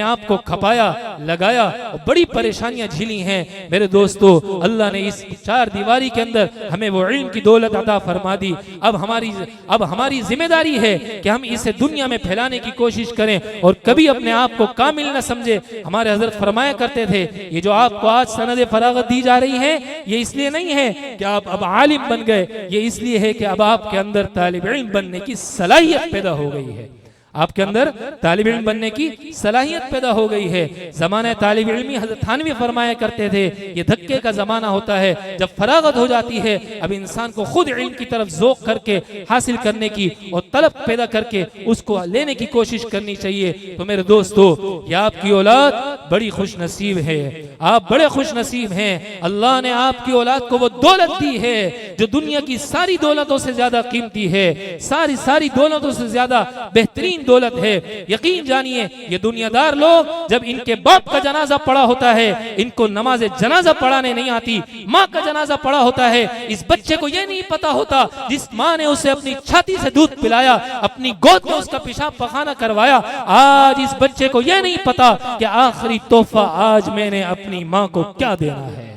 A: आप को खपाया, लगाया और बड़ी परेशानियां झेली हैं। मेरे दोस्तों, अल्लाह ने इस चार दीवारी के अंदर हमें वो इल्म की दौलत अता फरमा दी। अब हमारी जिम्मेदारी है कि हम इसे दुनिया में फैलाने की कोशिश करें और कभी अपने आप को कामिल न समझे। हमारे हजरत फरमाया करते थे, ये जो आपको आज सनद फरागत दी जा रही है, ये इसलिए नहीं है कि आप अब आलिम बन गए, ये इसलिए है कि अब आपके अंदर तालिब इल्म बनने की सलाहियत पैदा हो गई है। आपके अंदर तालिब इल्म बनने की सलाहियत पैदा हो गई है। ज़माने तालिब इल्मी हज़रत थानवी फरमाया करते थे, ये धक्के का ज़माना होता है जब फरागत हो जाती है। अब इंसान को खुद इल्म की तरफ ज़ौक़ करके हासिल करने की और तलब पैदा करके उसको लेने की कोशिश करनी चाहिए। तो मेरे दोस्तों, ये आपकी औलाद बड़ी खुश नसीब है, आप बड़े खुश नसीब हैं। अल्लाह ने आपकी औलाद को वो दौलत दी है जो दुनिया की सारी दौलतों से ज्यादा कीमती है, सारी दौलतों से ज्यादा बेहतरीन दौलत है। यकीन जानिए, ये दुनियादार लोग जब इनके बाप का जनाजा पड़ा होता है, इनको नमाज जनाजा पढ़ाने नहीं आती। माँ का जनाजा पड़ा होता है, इस बच्चे को ये नहीं पता होता जिस माँ ने उसे अपनी छाती से दूध पिलाया, अपनी गोद में उसका पेशाब पखाना करवाया, आज इस बच्चे को ये नहीं पता कि आखिरी तोहफा आज मैंने अपनी माँ को क्या देना है।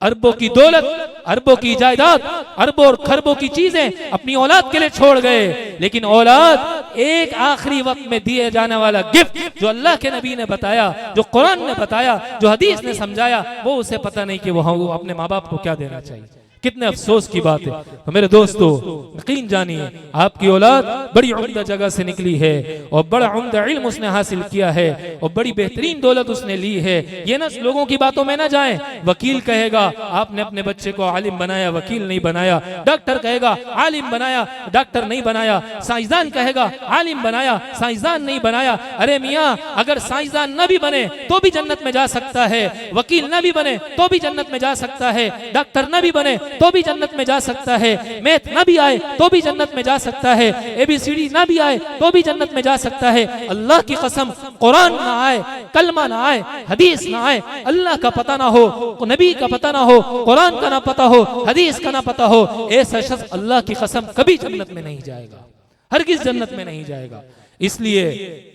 A: अरबों की दौलत, अरबों की जायदाद, अरबों और खरबों की चीजें अपनी औलाद के लिए छोड़ गए, लेकिन औलाद एक आखिरी वक्त में दिए जाने वाला गिफ्ट जो अल्लाह के नबी ने बताया, जो कुरान ने बताया, जो हदीस ने समझाया, वो उसे पता नहीं कि वो अपने माँ बाप को क्या देना चाहिए। कितने अफसोस की बात है। तो मेरे दोस्तों, यकीन जानिए, आपकी औलाद बड़ी उम्दा जगह से निकली है और बड़ा उम्दा इल्म उसने हासिल किया है और बड़ी बेहतरीन दौलत उसने ली है। ये ना लोगों की बातों में ना जाएं। वकील कहेगा आपने अपने बच्चे को आलिम बनाया, वकील नहीं बनाया। डॉक्टर कहेगा आलिम बनाया, डॉक्टर नहीं बनाया। साइंसदान कहेगा आलिम बनाया, साइंसदान नहीं बनाया। अरे मियाँ, अगर साइंसदान न भी बने तो भी जन्नत में जा सकता है, वकील न भी बने तो भी जन्नत में जा सकता है, डॉक्टर न भी बने तो भी जन्नत में जा सकता है, मैथ ना भी आए तो भी जन्नत में जा सकता है, ABCD ना भी आए तो भी जन्नत में जा सकता है। अल्लाह की कसम, कुरान ना आए, कलमा ना आए, हदीस ना आए, अल्लाह का पता ना हो, नबी का पता ना हो, कुरान का ना पता हो, हदीस का ना पता हो, ऐसा शख्स अल्लाह की कसम कभी जन्नत में नहीं जाएगा, हरगिज़ जन्नत में नहीं जाएगा। इसलिए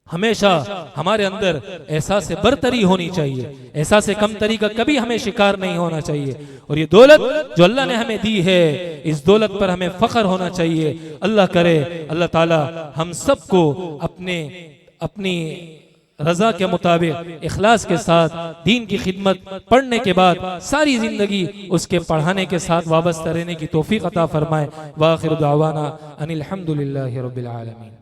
A: हमेशा हमारे अंदर एहसास बरतरी होनी चाहिए, एहसास कमतरी का कभी हमें शिकार नहीं होना चाहिए। और ये दौलत जो अल्लाह ने हमें दी है, इस दौलत पर हमें फख्र होना चाहिए। अल्लाह करे, अल्लाह ताला हम सबको अपनी रजा के मुताबिक इखलास के साथ दीन की खिदमत पढ़ने के बाद सारी जिंदगी उसके पढ़ाने के साथ वाबस्ता रहने की तौफीक अता फरमाए। व आखिर दावाना अनिल हम्दुलिल्लाहि रब्बिल आलमीन।